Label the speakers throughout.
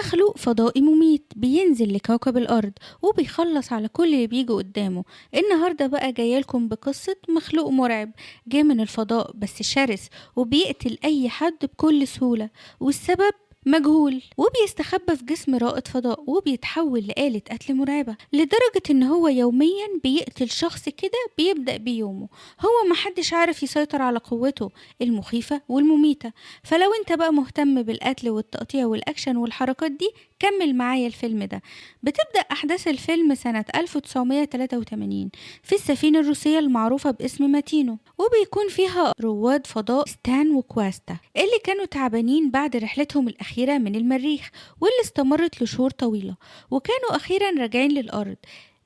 Speaker 1: مخلوق فضائي مميت بينزل لكوكب الأرض وبيخلص على كل اللي بيجي قدامه. النهاردة بقى جايلكم بقصة مخلوق مرعب جه من الفضاء بس شرس وبيقتل أي حد بكل سهولة، والسبب مجهول، وبيستخبى في جسم رائد فضاء وبيتحول لآلة قتل مرعبة لدرجة إن هو يوميا بيقتل شخص كده بيبدأ بيومه. هو محدش عارف يسيطر على قوته المخيفة والمميتة. فلو انت بقى مهتم بالقتل والتقطيع والأكشن والحركات دي كمل معايا الفيلم ده. بتبدأ أحداث الفيلم سنة 1983 في السفينة الروسية المعروفة باسم ماتينو، وبيكون فيها رواد فضاء ستان وكواستا اللي كانوا تعبانين بعد رحلتهم الأخيرة من المريخ واللي استمرت لشهور طويلة، وكانوا أخيرا راجعين للأرض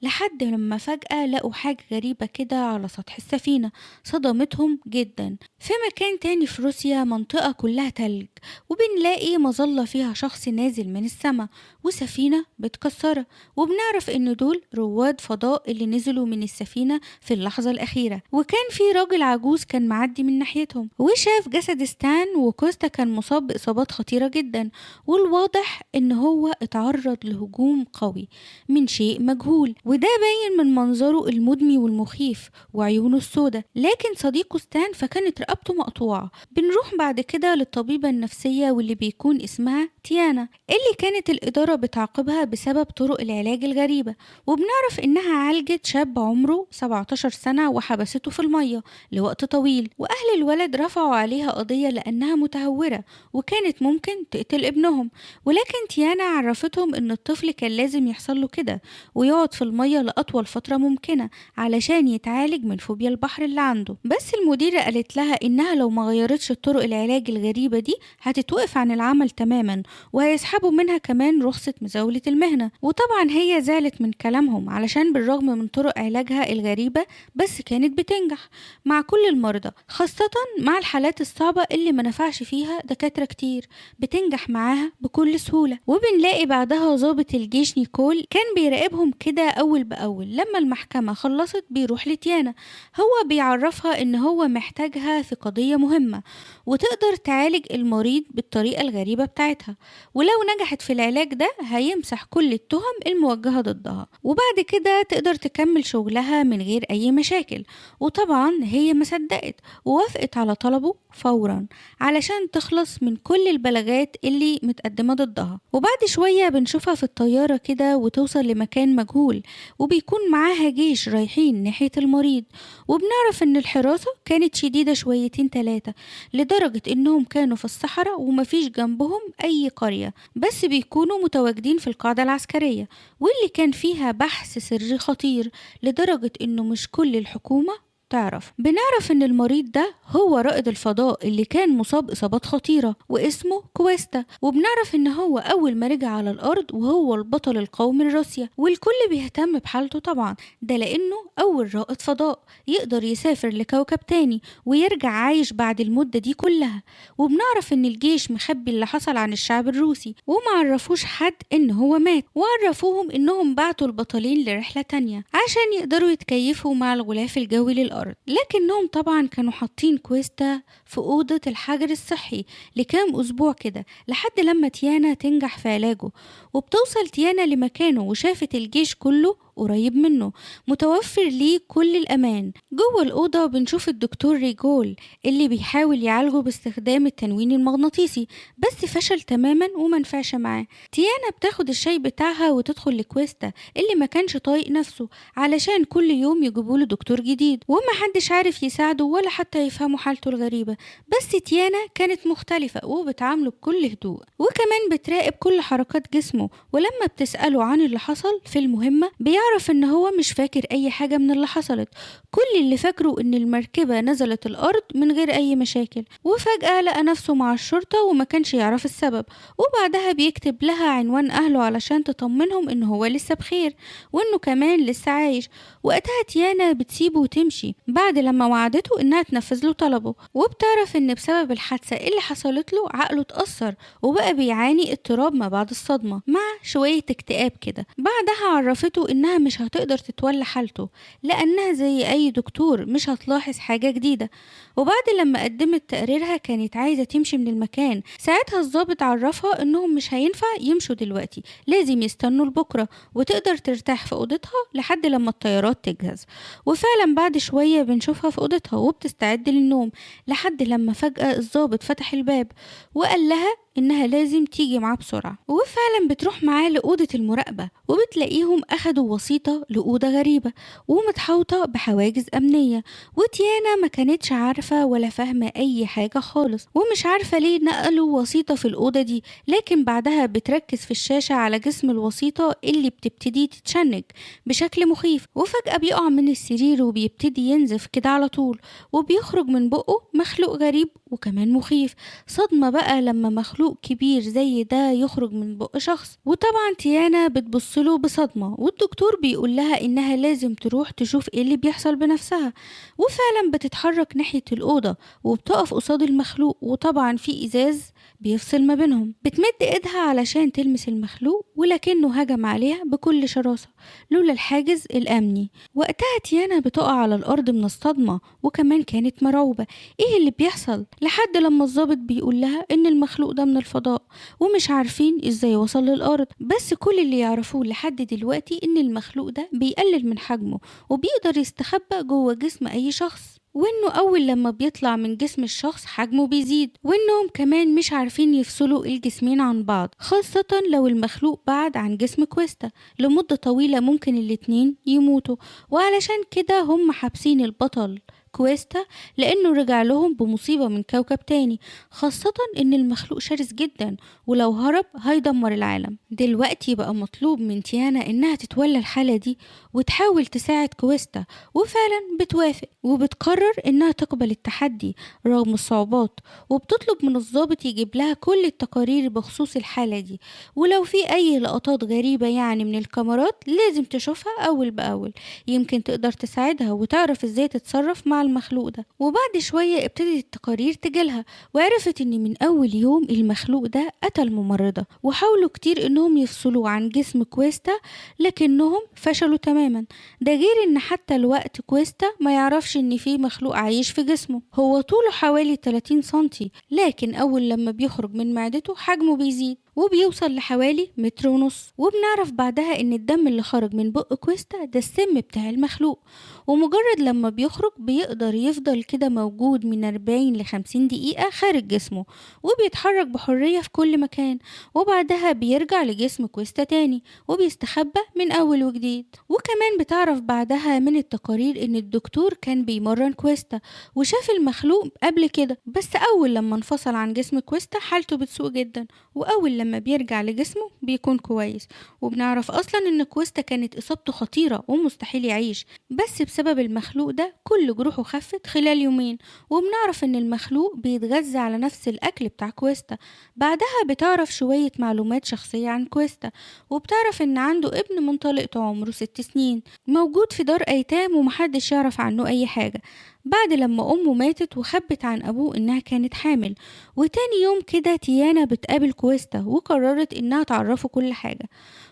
Speaker 1: لحد لما فجأة لقوا حاجة غريبة كده على سطح السفينة صدمتهم جدا. في مكان تاني في روسيا منطقة كلها تلج، وبنلاقي مظلة فيها شخص نازل من السماء وسفينة بتكسرها، وبنعرف ان دول رواد فضاء اللي نزلوا من السفينة في اللحظة الأخيرة. وكان في راجل عجوز كان معدي من ناحيتهم وشاف جسد ستان، وكوستا كان مصاب بإصابات خطيرة جدا، والواضح ان هو اتعرض لهجوم قوي من شيء مجهول، وده باين من منظره المدمي والمخيف وعيونه السوداء. لكن صديقه ستان فكانت رقبته مقطوعة. بنروح بعد كده للطبيبة النفسية واللي بيكون اسمها تيانا اللي كانت الإدارة بتعاقبها بسبب طرق العلاج الغريبة، وبنعرف إنها عالجت شاب عمره 17 سنة وحبسته في المية لوقت طويل، وأهل الولد رفعوا عليها قضية لأنها متهورة وكانت ممكن تقتل ابنهم. ولكن تيانا عرفتهم إن الطفل كان لازم يحصل له كده ويقعد في المية لأطول فترة ممكنة علشان يتعالج من فوبيا البحر اللي عنده. بس المديرة قالت لها إنها لو ما غيرتش الطرق العلاج الغريبة دي هتتوقف عن العمل تماما وهيسحبوا منها كمان رخصة مزاولة المهنة. وطبعا هي زعلت من كلامهم علشان بالرغم من طرق علاجها الغريبة بس كانت بتنجح مع كل المرضى، خاصة مع الحالات الصعبة اللي ما نفعش فيها دكاترة كتير بتنجح معاها بكل سهولة. وبنلاقي بعدها ضابط الجيش نيكول كان بيراقبهم كده أول بأول. لما المحكمة خلصت بيروح لتيانا، هو بيعرفها إن هو محتاجها في قضية مهمة وتقدر تعالج المريض بالطريقة الغريبة بتاعتها، ولو نجحت في العلاج ده هيمسح كل التهم الموجهة ضدها وبعد كده تقدر تكمل شغلها من غير أي مشاكل. وطبعا هي مصدقت ووافقت على طلبه فورا علشان تخلص من كل البلاغات اللي متقدمة ضدها. وبعد شوية بنشوفها في الطيارة كده وتوصل لمكان مجهول وبيكون معاها جيش رايحين ناحية المريض، وبنعرف ان الحراسة كانت شديدة شويتين تلاتة لدرجة انهم كانوا في الصحراء ومفيش جنبهم اي قرية، بس بيكونوا متواجدين في القاعدة العسكرية واللي كان فيها بحث سري خطير لدرجة انه مش كل الحكومة تعرف. بنعرف ان المريض ده هو رائد الفضاء اللي كان مصاب اصابات خطيرة واسمه كويستا، وبنعرف ان هو اول ما رجع على الارض وهو البطل القومي لروسيا، والكل بيهتم بحالته طبعا، ده لانه اول رائد فضاء يقدر يسافر لكوكب تاني ويرجع عايش بعد المدة دي كلها. وبنعرف ان الجيش مخبي اللي حصل عن الشعب الروسي ومعرفوش حد ان هو مات، وعرفوهم انهم بعتوا البطلين لرحلة تانية عشان يقدروا يتكيفوا مع الغلاف الجوي للأرض. لكنهم طبعا كانوا حاطين كويستا في أوضة الحجر الصحي لكام أسبوع كده لحد لما تيانا تنجح في علاجه. وبتوصل تيانا لمكانه وشافت الجيش كله قريب منه متوفر ليه كل الأمان جوه الأوضة. وبنشوف الدكتور ريجول اللي بيحاول يعالجه باستخدام التنويم المغناطيسي بس فشل تماما ومنفعش معاه. تيانا بتاخد الشاي بتاعها وتدخل لكويستا اللي ما كانش طايق نفسه علشان كل يوم يجيبوله دكتور جديد ومحدش عارف يساعده ولا حتى يفهموا حالته الغريبة. بس تيانا كانت مختلفة وبتعامله بكل هدوء وكمان بتراقب كل حركات جسمه، ولما بتسأله عن اللي حصل في المهمة بيعرف ان هو مش فاكر اي حاجة من اللي حصلت، كل اللي فاكره ان المركبة نزلت الارض من غير اي مشاكل، وفجأة لقى نفسه مع الشرطة وما كانش يعرف السبب. وبعدها بيكتب لها عنوان اهله علشان تطمنهم ان هو لسه بخير وانه كمان لسه عايش. وقتها تيانا بتسيبه وتمشي بعد لما وعدته انها تنفذ له طلبه، وبتعرف ان بسبب الحادثة اللي حصلت له عقله اتأثر وبقى بيعاني اضطراب ما بعد الصدمة مع شوية اكتئاب كده. بعدها عرفته إنها مش هتقدر تتولى حالته لأنها زي أي دكتور مش هتلاحظ حاجة جديدة. وبعد لما قدمت تقريرها كانت عايزة تمشي من المكان. ساعتها الضابط عرفها إنهم مش هينفع يمشوا دلوقتي، لازم يستنوا لبكرة وتقدر ترتاح في أوضتها لحد لما الطيارات تجهز. وفعلا بعد شوية بنشوفها في أوضتها وبتستعد للنوم لحد لما فجأة الضابط فتح الباب وقال لها إنها لازم تيجي معاه بسرعة. وفعلا بتروح معاه لأوضة المراقبة وبتلاقيهم أخدوا وسيطة لأوضة غريبة ومتحوطة بحواجز أمنية. وتيانا ما كانتش عارفة ولا فاهمة أي حاجة خالص ومش عارفة ليه نقلوا وسيطة في الأوضة دي. لكن بعدها بتركز في الشاشة على جسم الوسيطة اللي بتبتدي تتشنج بشكل مخيف، وفجأة بيقع من السرير وبيبتدي ينزف كده على طول، وبيخرج من بقه مخلوق غريب وكمان مخيف. صدمة بقى لما مخلوق كبير زي ده يخرج من بق شخص. وطبعا تيانا بتبصله بصدمة، والدكتور بيقول لها إنها لازم تروح تشوف إيه اللي بيحصل بنفسها. وفعلا بتتحرك ناحية الأوضة وبتقف قصاد المخلوق، وطبعا في إزاز بيفصل ما بينهم. بتمد إيدها علشان تلمس المخلوق ولكنه هجم عليها بكل شراسة لولا الحاجز الأمني. وقتها تيانا بتقع على الأرض من الصدمة وكمان كانت مرعوبة إيه اللي بيحصل، لحد لما الضابط بيقول لها إن المخلوق ده من الفضاء ومش عارفين إزاي وصل للأرض. بس كل اللي يعرفوه لحد دلوقتي إن المخلوق ده بيقلل من حجمه وبيقدر يستخبى جوه جسم أي شخص، وإنه أول لما بيطلع من جسم الشخص حجمه بيزيد، وإنهم كمان مش عارفين يفصلوا الجسمين عن بعض، خاصة لو المخلوق بعد عن جسم كويستا لمدة طويلة ممكن الاتنين يموتوا. وعلشان كده هم حابسين البطل كويستا لأنه رجع لهم بمصيبة من كوكب تاني، خاصة إن المخلوق شرس جدا ولو هرب هيدمر العالم. دلوقتي بقى مطلوب من تيانا إنها تتولى الحالة دي وتحاول تساعد كويستا، وفعلا بتوافق وبتقرر إنها تقبل التحدي رغم الصعوبات، وبتطلب من الضابط يجيب لها كل التقارير بخصوص الحالة دي، ولو في أي لقطات غريبة يعني من الكاميرات لازم تشوفها أول بأول، يمكن تقدر تساعدها وتعرف إزاي تتصرف مع المخلوق ده. وبعد شوية ابتدت التقارير تجيلها وعرفت إن من أول يوم المخلوق ده قتل ممرضة، وحاولوا كتير إنهم يفصلوه عن جسم كويستا لكنهم فشلوا تماما. ده غير إن حتى الوقت كويستا ما يعرفش إن في مخلوق عايش في جسمه. هو طوله حوالي 30 سنتي، لكن أول لما بيخرج من معدته حجمه بيزيد وبيوصل لحوالي 1.5 متر. وبنعرف بعدها ان الدم اللي خرج من بق كويستا ده السم بتاع المخلوق، ومجرد لما بيخرج بيقدر يفضل كده موجود من 40 ل 50 دقيقة خارج جسمه وبيتحرك بحرية في كل مكان، وبعدها بيرجع لجسم كويستا تاني وبيستخبى من أول وجديد. وكمان بتعرف بعدها من التقارير ان الدكتور كان بيمرن كويستا وشاف المخلوق قبل كده، بس أول لما انفصل عن جسم كويستا حالته بتسوء جدا، وأول لما بيرجع لجسمه بيكون كويس. وبنعرف أصلا إن كويستا كانت إصابته خطيرة ومستحيل يعيش، بس بسبب المخلوق ده كل جروحه خفت خلال يومين. وبنعرف إن المخلوق بيتغذى على نفس الأكل بتاع كويستا. بعدها بتعرف شوية معلومات شخصية عن كويستا، وبتعرف إن عنده ابن من طليقته عمره 6 سنين موجود في دار أيتام ومحدش يعرف عنه أي حاجة، بعد لما أمه ماتت وخبت عن أبوه إنها كانت حامل. وتاني يوم كده تيانا بتقابل كويستا وقررت إنها تعرفه كل حاجة،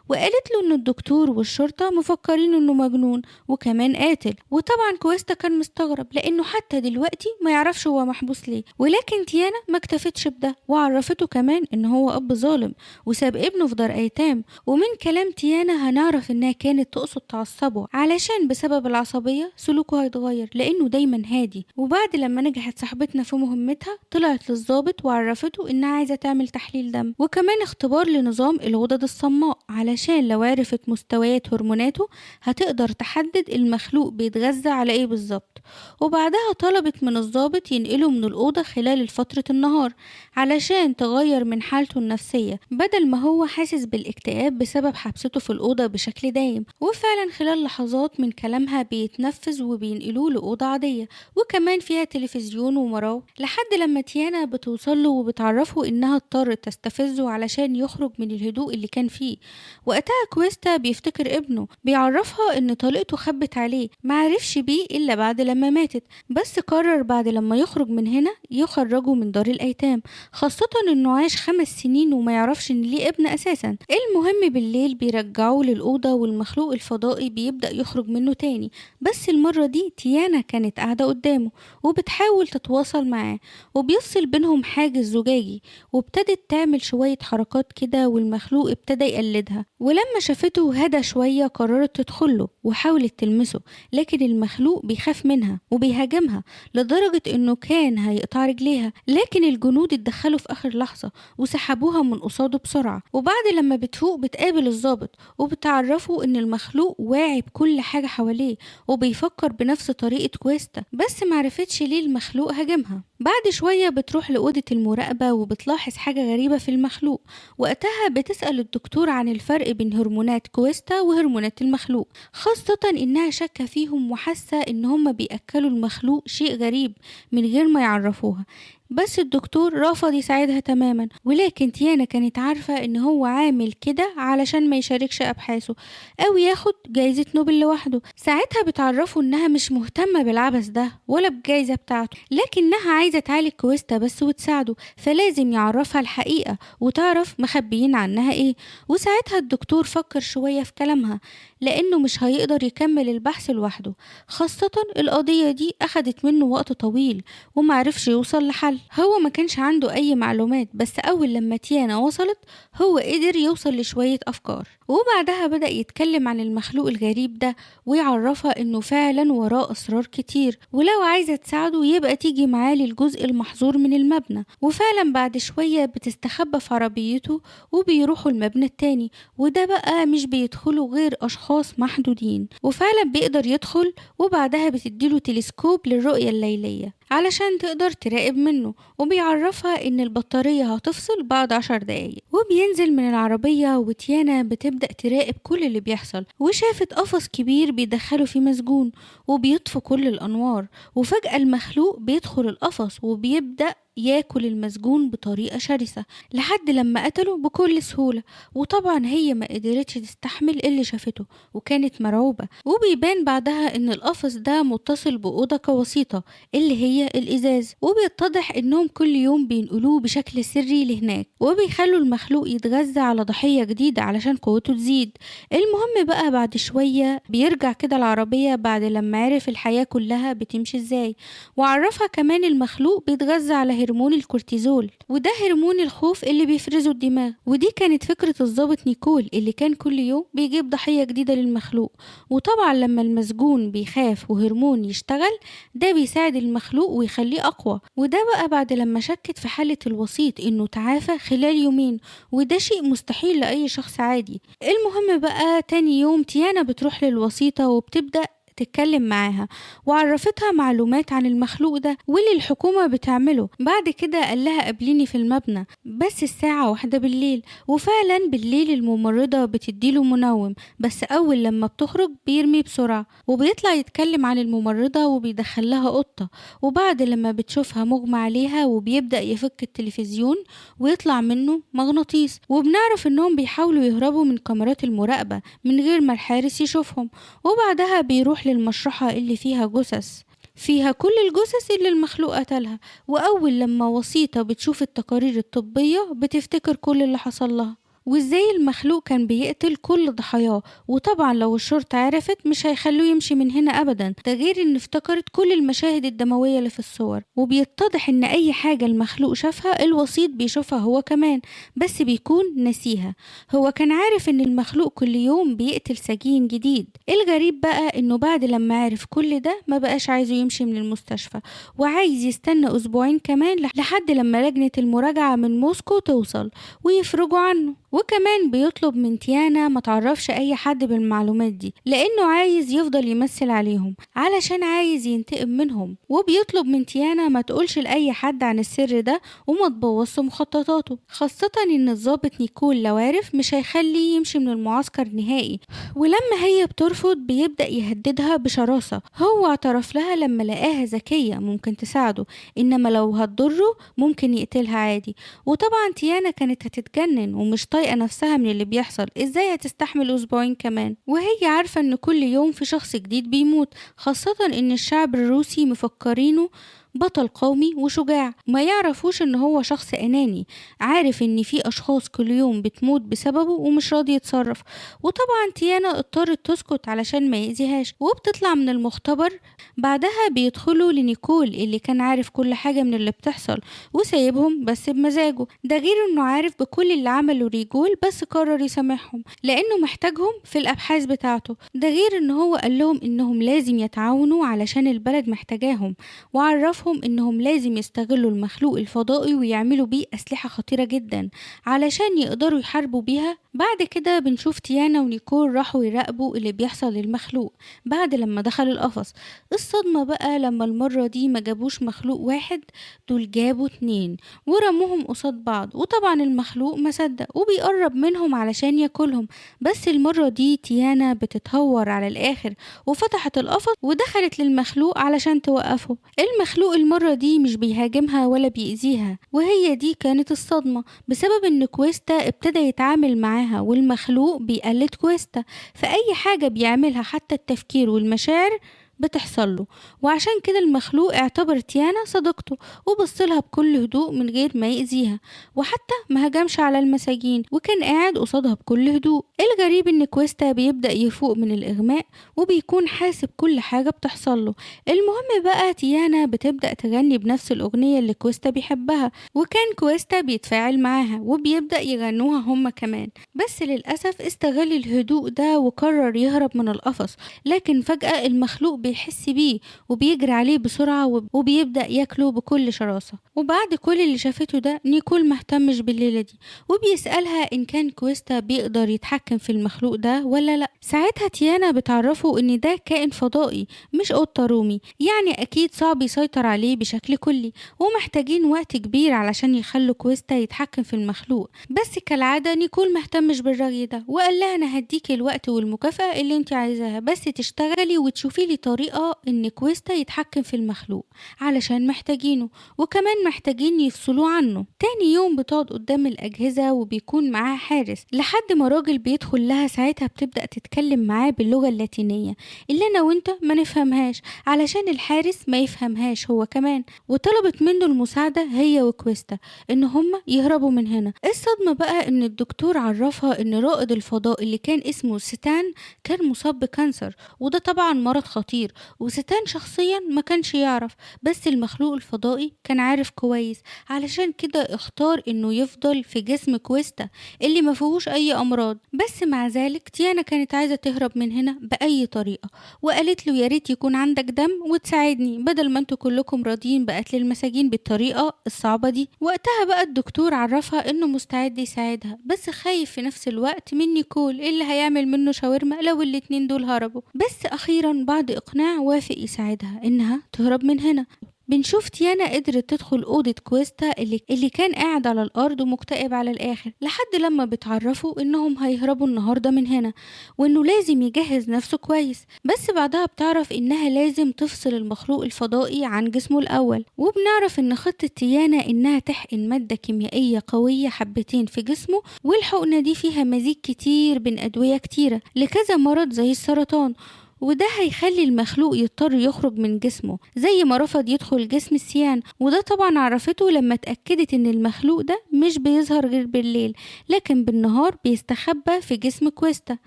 Speaker 1: وقالت له إن الدكتور والشرطة مفكرين إنه مجنون وكمان قاتل. وطبعا كويستا كان مستغرب لأنه حتى دلوقتي ما يعرفش هو محبوس ليه، ولكن تيانا ما اكتفتش بده وعرفته كمان إن هو أب ظالم وساب ابنه في دار أيتام. ومن كلام تيانا هنعرف إنها كانت تقصد تعصبه علشان بسبب العصبية سلوكه هيتغير لأنه دايما هادي. وبعد لما نجحت صاحبتنا في مهمتها طلعت للضابط وعرفته إنها عايزة تعمل تحليل دم وكمان اختبار لنظام الغدد الصماء علشان لو عرفت مستويات هرموناته هتقدر تحدد المخلوق بيتغذى على ايه بالظبط. وبعدها طلبت من الضابط ينقله من الأوضة خلال فترة النهار علشان تغير من حالته النفسية بدل ما هو حاسس بالاكتئاب بسبب حبسته في الأوضة بشكل دايم. وفعلا خلال لحظات من كلامها بيتنفذ وبينقلوه لأوضة عادية وكمان فيها تلفزيون ومراوح، لحد لما تيانا بتوصله وبتعرفه إنها اضطرت تستفزه علشان يخرج من الهدوء اللي كان فيه. وقتها كويستا بيفتكر ابنه بيعرفها إن طليقته خبت عليه معرفش بيه إلا بعد لما ماتت، بس قرر بعد لما يخرج من هنا يخرجه من دار الأيتام، خاصة إنه عاش 5 سنين وما يعرفش إن ليه ابن أساسا. المهم بالليل بيرجعوه للأوضة والمخلوق الفضائي بيبدأ يخرج منه تاني، بس المرة دي تيانا كانت قاعدة قدامه وبتحاول تتواصل معاه، وبيفصل بينهم حاجز زجاجي، وابتدت تعمل شوية حركات كده والمخلوق ابتدى يقلدها، ولما شافته هدى شوية قررت تدخله وحاولت تلمسه، لكن المخلوق بيخاف منها وبيهاجمها لدرجة انه كان هيقطع رجليها، لكن الجنود اتدخلوا في اخر لحظة وسحبوها من قصاده بسرعة. وبعد لما بتفوق بتقابل الضابط وبتعرفه ان المخلوق واعي بكل حاجة حواليه وبيفكر بنفس طريقة كويستا، بس معرفتش ليه المخلوق هاجمها. بعد شوية بتروح لأوضة المراقبة وبتلاحظ حاجة غريبة في المخلوق، وقتها بتسأل الدكتور عن الفرق بين هرمونات كويستا وهرمونات المخلوق، خاصة إنها شاكة فيهم وحاسة إن هما بيأكلوا المخلوق شيء غريب من غير ما يعرفوها، بس الدكتور رفض يساعدها تماما، ولكن تيانا كانت عارفة إن هو عامل كده علشان ما يشاركش أبحاثه أو ياخد جايزة نوبل لوحده. ساعتها بتعرفه إنها مش مهتمة بالعبث ده ولا بالجايزة بتاعته، لكنها عايزة تعالج كويستا بس وتساعده، فلازم يعرفها الحقيقة وتعرف مخبيين عنها إيه. وساعتها الدكتور فكر شوية في كلامها لأنه مش هيقدر يكمل البحث لوحده، خاصة القضية دي أخدت منه وقت طويل ومعرفش يوصل لحل. هو ما كانش عنده أي معلومات، بس أول لما تيانا وصلت هو قدر يوصل لشوية أفكار، وبعدها بدأ يتكلم عن المخلوق الغريب ده ويعرفها إنه فعلا وراه أسرار كتير، ولو عايزة تساعده يبقى تيجي معاه للجزء المحظور من المبنى. وفعلا بعد شوية بتستخبى في عربيته وبيروحوا المبنى التاني، وده بقى مش بيدخلوا غير أشخاص محدودين، وفعلا بيقدر يدخل، وبعدها بتديله تلسكوب للرؤية الليلية علشان تقدر تراقب منه، وبيعرفها ان البطارية هتفصل بعد 10 دقايق. وبينزل من العربية وتيانا بتبدأ تراقب كل اللي بيحصل، وشافت قفص كبير بيدخله فيه مسجون وبيطفوا كل الأنوار، وفجأة المخلوق بيدخل القفص وبيبدأ ياكل المسجون بطريقة شرسة لحد لما قتله بكل سهولة. وطبعا هي ما قدرتش تستحمل اللي شافته وكانت مرعوبة، وبيبان بعدها ان القفص ده متصل بأوضة كوسيطة اللي هي الإزاز، وبيتضح انهم كل يوم بينقلوه بشكل سري لهناك وبيخلوا المخلوق يتغذى على ضحية جديدة علشان قوته تزيد. المهم بقى بعد شوية بيرجع كده العربية بعد لما عرف الحياة كلها بتمشي ازاي، وعرفها كمان المخلوق بيتغذى على هرمون الكورتيزول، وده هرمون الخوف اللي بيفرزه الدماغ. ودي كانت فكرة الضابط نيكول اللي كان كل يوم بيجيب ضحية جديدة للمخلوق. وطبعا لما المسجون بيخاف وهرمون يشتغل ده بيساعد المخلوق ويخليه أقوى، وده بقى بعد لما شكت في حالة الوسيط إنه تعافى خلال يومين، وده شيء مستحيل لأي شخص عادي. المهم بقى تاني يوم تيانا بتروح للوسيطة وبتبدأ تتكلم معاها وعرفتها معلومات عن المخلوق ده واللي الحكومة بتعمله. بعد كده قال لها قابليني في المبنى بس الساعة 1 بالليل، وفعلا بالليل الممرضة بتديله منوم، بس أول لما بتخرج بيرمي بسرعة وبيطلع يتكلم عن الممرضة وبيدخلها قطة، وبعد لما بتشوفها مغمى عليها وبيبدأ يفك التلفزيون ويطلع منه مغناطيس، وبنعرف انهم بيحاولوا يهربوا من كاميرات المراقبة من غير ما الحارس يشوفهم. وبعدها بيروح للمشرحة اللي فيها جثث، فيها كل الجثث اللي المخلوق قتلها، وأول لما وسيطة بتشوف التقارير الطبية بتفتكر كل اللي حصل لها وازاي المخلوق كان بيقتل كل ضحاياه. وطبعا لو الشرطة عرفت مش هيخلوه يمشي من هنا ابدا، ده غير ان افتكرت كل المشاهد الدموية اللي في الصور، وبيتضح ان اي حاجة المخلوق شافها الوسيط بيشوفها هو كمان بس بيكون نسيها. هو كان عارف ان المخلوق كل يوم بيقتل سجين جديد. الغريب بقى انه بعد لما عرف كل ده ما بقاش عايزه يمشي من المستشفى، وعايز يستنى اسبوعين كمان لحد لما لجنة المراجعة من موسكو توصل ويفرجوا عنه. وكمان بيطلب من تيانا ما تعرفش اي حد بالمعلومات دي لانه عايز يفضل يمثل عليهم علشان عايز ينتقم منهم، وبيطلب من تيانا ما تقولش لاي حد عن السر ده وما تبوظش مخططاته، خاصة ان الضابط نيكول لو عرف مش هيخليه يمشي من المعسكر نهائي. ولما هي بترفض بيبدأ يهددها بشراسة، هو اعترف لها لما لقاها ذكية ممكن تساعده، انما لو هتضره ممكن يقتلها عادي. وطبعا تيانا كانت هتتجنن ومش طايقة نفسها من اللي بيحصل، ازاي هتستحمل أسبوعين كمان؟ وهي عارفة إن كل يوم في شخص جديد بيموت، خاصة إن الشعب الروسي مفكرينه بطل قومي وشجاع، ما يعرفوش إن هو شخص أناني، عارف إن في أشخاص كل يوم بتموت بسببه ومش راضي يتصرف. وطبعا تيانا اضطرت تسكت علشان ما يأذيهاش، وبتطلع من المختبر. بعدها بيدخلوا لنيكول اللي كان عارف كل حاجة من اللي بتحصل وسايبهم بس بمزاجه، ده غير إنه عارف بكل اللي عمله ريجول بس قرر يسامحهم لأنه محتاجهم في الأبحاث بتاعته، ده غير إن هو قال لهم إنهم لازم يتعاونوا علشان البلد محتاجاهم، وعرفهم إنهم لازم يستغلوا المخلوق الفضائي ويعملوا بيه أسلحة خطيرة جدا علشان يقدروا يحاربوا بيها. بعد كده بنشوف تيانا ونيكول راحوا يراقبوا اللي بيحصل للمخلوق بعد لما دخل القفص. الصدمة بقى لما المرة دي ما جابوش مخلوق واحد، دول جابوا 2 ورموهم قصاد بعض، وطبعا المخلوق ما صدق وبيقرب منهم علشان ياكلهم. بس المرة دي تيانا بتتهور على الآخر وفتحت القفص ودخلت للمخلوق علشان توقفه. المخلوق المرة دي مش بيهاجمها ولا بيأذيها، وهي دي كانت الصدمة بسبب ان كويستا ابتدى يتعامل معاها، والمخلوق بيقلد كويستا في اي حاجة بيعملها، حتى التفكير والمشاعر بتحصل له. وعشان كده المخلوق اعتبر تيانا صديقته وبصلها بكل هدوء من غير ما يأذيها، وحتى ما هجمش على المساجين وكان قاعد قصادها بكل هدوء. الغريب ان كويستا بيبدأ يفوق من الإغماء وبيكون حاسب كل حاجة بتحصل له. المهم بقى تيانا بتبدأ تغني بنفس الأغنية اللي كويستا بيحبها، وكان كويستا بيتفاعل معاها وبيبدأ يغنوها هما كمان. بس للأسف استغل الهدوء ده وقرر يهرب من القفص، لكن فجأة المخلوق بيحس بيه وبيجري عليه بسرعة وبيبدأ ياكله بكل شراسة. وبعد كل اللي شافته ده نيكول مهتمش بالليلة دي وبيسألها إن كان كويستا بيقدر يتحكم في المخلوق ده ولا لأ. ساعتها تيانا بتعرفه إن ده كائن فضائي مش قطة رومي، يعني أكيد صعب يسيطر عليه بشكل كلي، ومحتاجين وقت كبير علشان يخلوا كويستا يتحكم في المخلوق. بس كالعادة نيكول مهتمش بالرغي ده وقال لها أنا هديكي الوقت والمكافأة اللي انت عايزاها، بس تشتغلي وتشوفي لي طريقة إن كويستا يتحكم في المخلوق علشان محتاجينه، وكمان محتاجين يفصلوه عنه. تاني يوم بتقعد قدام الأجهزة وبيكون معاها حارس لحد ما راجل بيدخل لها. ساعتها بتبدأ تتكلم معاه باللغة اللاتينية اللي أنا وانت ما نفهمهاش علشان الحارس ما يفهمهاش هو كمان، وطلبت منه المساعدة هي وكويستا إن هما يهربوا من هنا. الصدمة بقى إن الدكتور عرفها إن رائد الفضاء اللي كان اسمه ستان كان مصاب بكانسر، وده طبعا مرض خطير، وستان شخصيا ما كانش يعرف، بس المخلوق الفضائي كان عارف كويس، علشان كده اختار انه يفضل في جسم كويستا اللي ما فيهوش اي امراض. بس مع ذلك تيانا كانت عايزة تهرب من هنا بأي طريقة، وقالت له يا ريت يكون عندك دم وتساعدني بدل ما انتوا كلكم راضيين بقتل المساجين بالطريقة الصعبة دي. وقتها بقى الدكتور عرفها انه مستعد يساعدها، بس خايف في نفس الوقت من نيكول اللي هيعمل منه شاورما لو الاتنين دول هربوا. بس اخيرا بعد اقناع وافق يساعدها انها تهرب من هنا. بنشوف تيانا قدرت تدخل أوضة كويستا اللي كان قاعد على الأرض ومكتئب على الآخر، لحد لما بتعرفوا إنهم هيهربوا النهاردة من هنا وإنه لازم يجهز نفسه كويس. بس بعدها بتعرف إنها لازم تفصل المخلوق الفضائي عن جسمه الأول، وبنعرف إن خطة تيانا إنها تحقن مادة كيميائية قوية حبتين في جسمه، والحقنة دي فيها مزيج كتير بين أدوية كتيرة لكذا مرض زي السرطان، وده هيخلي المخلوق يضطر يخرج من جسمه زي ما رفض يدخل جسم السيان. وده طبعا عرفته لما اتأكدت ان المخلوق ده مش بيظهر غير بالليل، لكن بالنهار بيستخبى في جسم كويستا.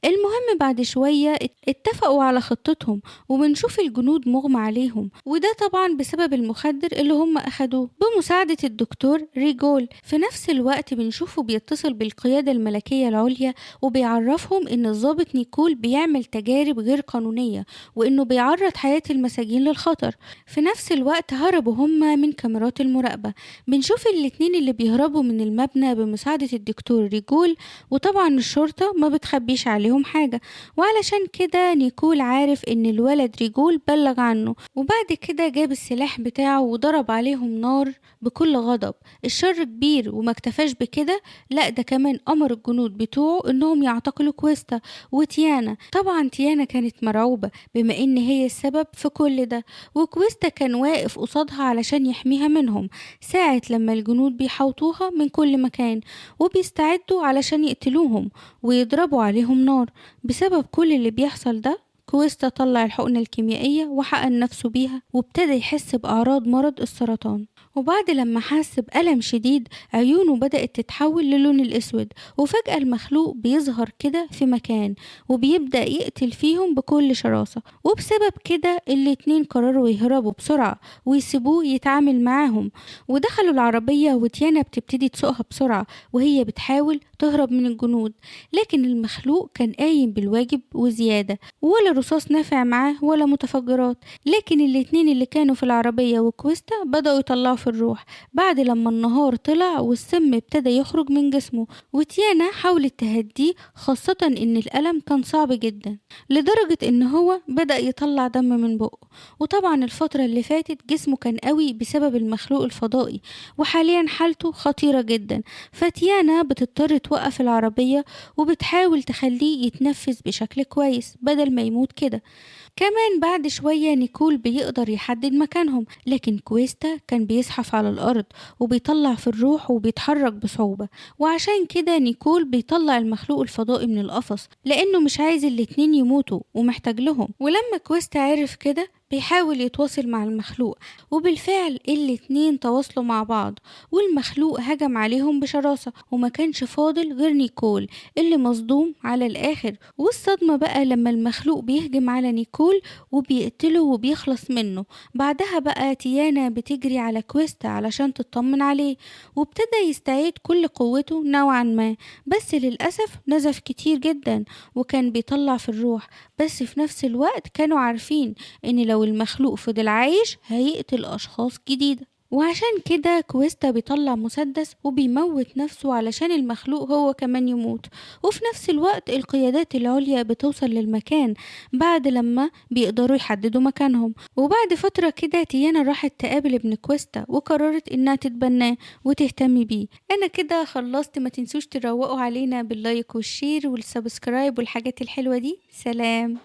Speaker 1: المهم بعد شوية اتفقوا على خطتهم، وبنشوف الجنود مغمى عليهم، وده طبعا بسبب المخدر اللي هم أخدوه بمساعدة الدكتور ريجول. في نفس الوقت بنشوفه بيتصل بالقيادة الملكية العليا وبيعرفهم ان الضابط نيكول بيعمل تجارب غير قانونية وإنه بيعرض حياة المساجين للخطر. في نفس الوقت هربوا هما من كاميرات المراقبة. بنشوف الاتنين اللي بيهربوا من المبنى بمساعدة الدكتور ريجول، وطبعا الشرطة ما بتخبيش عليهم حاجة، وعلشان كده نيكول عارف إن الولد ريجول بلغ عنه، وبعد كده جاب السلاح بتاعه وضرب عليهم نار بكل غضب. الشر كبير وما اكتفاش بكده، لا ده كمان أمر الجنود بتوعه إنهم يعتقلوا كويستا وتيانا. طبعا تيانا كانت كانت مرعوبة بما إن هي السبب في كل ده، وكويستا كان واقف قصادها علشان يحميها منهم ساعة لما الجنود بيحوطوها من كل مكان وبيستعدوا علشان يقتلوهم ويضربوا عليهم نار. بسبب كل اللي بيحصل ده كويستا طلع الحقنة الكيميائية وحقن نفسه بيها وابتدى يحس بأعراض مرض السرطان. وبعد لما حس بألم شديد عيونه بدأت تتحول للون الأسود، وفجأة المخلوق بيظهر كده في مكان وبيبدأ يقتل فيهم بكل شراسة. وبسبب كده الاتنين قرروا يهربوا بسرعة ويسيبوه يتعامل معاهم، ودخلوا العربية وتيانا بتبتدي تسوقها بسرعة وهي بتحاول تهرب من الجنود. لكن المخلوق كان قايم بالواجب وزيادة، ولا رصاص نافع معاه ولا متفجرات. لكن الاتنين اللي كانوا في العربية وكويستا بدأوا يطلعوا في الروح بعد لما النهار طلع والسم ابتدى يخرج من جسمه. وتيانا حاولت تهديه، خاصة ان الألم كان صعب جدا لدرجة ان هو بدأ يطلع دم من بقه. وطبعا الفترة اللي فاتت جسمه كان قوي بسبب المخلوق الفضائي، وحاليا حالته خطيرة جدا. فتيانا بتضطر توقف العربية وبتحاول تخليه يتنفس بشكل كويس بدل ما يموت كده. كمان بعد شوية نيكول بيقدر يحدد مكانهم، لكن كويستا كان بيزحف على الأرض وبيطلع في الروح وبيتحرك بصعوبة. وعشان كده نيكول بيطلع المخلوق الفضائي من القفص لأنه مش عايز الاتنين يموتوا ومحتاج لهم. ولما كويستا عرف كده بيحاول يتواصل مع المخلوق، وبالفعل الاتنين تواصلوا مع بعض والمخلوق هجم عليهم بشراسة وما كانش فاضل غير نيكول اللي مصدوم على الآخر. والصدمة بقى لما المخلوق بيهجم على نيكول وبيقتله وبيخلص منه. بعدها بقى تيانا بتجري على كويستا علشان تطمن عليه، وابتدى يستعيد كل قوته نوعا ما، بس للأسف نزف كتير جدا وكان بيطلع في الروح. بس في نفس الوقت كانوا عارفين ان لو المخلوق فضل عايش هيقتل اشخاص جديدة. وعشان كده كويستا بيطلع مسدس وبيموت نفسه علشان المخلوق هو كمان يموت. وفي نفس الوقت القيادات العليا بتوصل للمكان بعد لما بيقدروا يحددوا مكانهم. وبعد فترة كده تيانا راحت تقابل ابن كويستا وقررت انها تتبناه وتهتم بيه. انا كده خلصت، ما تنسوش تروقوا علينا باللايك والشير والسبسكرايب والحاجات الحلوة دي. سلام.